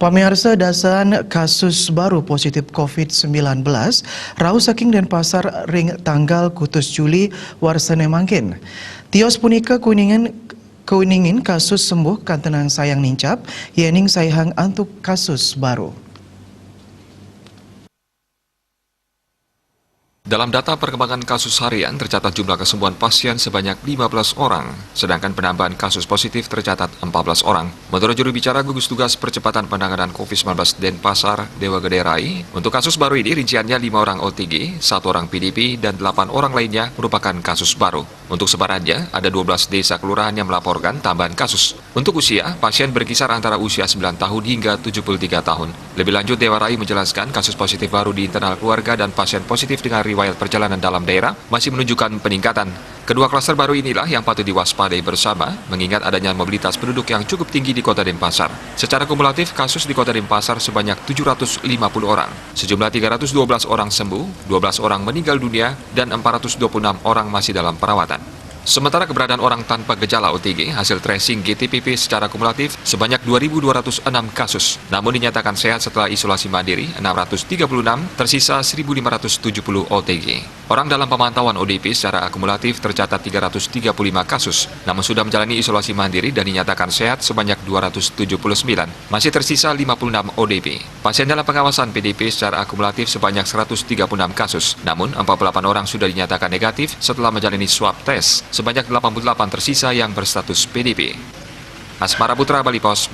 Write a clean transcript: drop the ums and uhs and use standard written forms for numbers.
Pamirsa, dasan kasus baru positif COVID-19 rau saking Denpasar ring tanggal kutus Juli warsane mangkin. Tios punika kuningin kasus sembuh kantenang sayang nincap yening sayang antuk kasus baru. Dalam data perkembangan kasus harian, tercatat jumlah kesembuhan pasien sebanyak 15 orang, sedangkan penambahan kasus positif tercatat 14 orang. Menurut juru bicara gugus tugas percepatan penanganan COVID-19 Denpasar, Dewa Gede Rai, untuk kasus baru ini rinciannya 5 orang OTG, 1 orang PDP, dan 8 orang lainnya merupakan kasus baru. Untuk sebarannya, ada 12 desa kelurahan yang melaporkan tambahan kasus. Untuk usia, pasien berkisar antara usia 9 tahun hingga 73 tahun. Lebih lanjut, Dewa Rai menjelaskan kasus positif baru di internal keluarga dan pasien positif dengan riwayat perjalanan dalam daerah masih menunjukkan peningkatan. Kedua klaster baru inilah yang patut diwaspadai bersama, mengingat adanya mobilitas penduduk yang cukup tinggi di Kota Denpasar. Secara kumulatif, kasus di Kota Denpasar sebanyak 750 orang. Sejumlah 312 orang sembuh, 12 orang meninggal dunia, dan 426 orang masih dalam perawatan. Sementara keberadaan orang tanpa gejala OTG hasil tracing GTPP secara kumulatif sebanyak 2.206 kasus, namun dinyatakan sehat setelah isolasi mandiri 636, tersisa 1.570 OTG. Orang dalam pemantauan ODP secara akumulatif tercatat 335 kasus, namun sudah menjalani isolasi mandiri dan dinyatakan sehat sebanyak 279. Masih tersisa 56 ODP. Pasien dalam pengawasan PDP secara akumulatif sebanyak 136 kasus, namun 48 orang sudah dinyatakan negatif setelah menjalani swab test. Sebanyak 88 tersisa yang berstatus PDP. Asmara Putra, Bali Pos.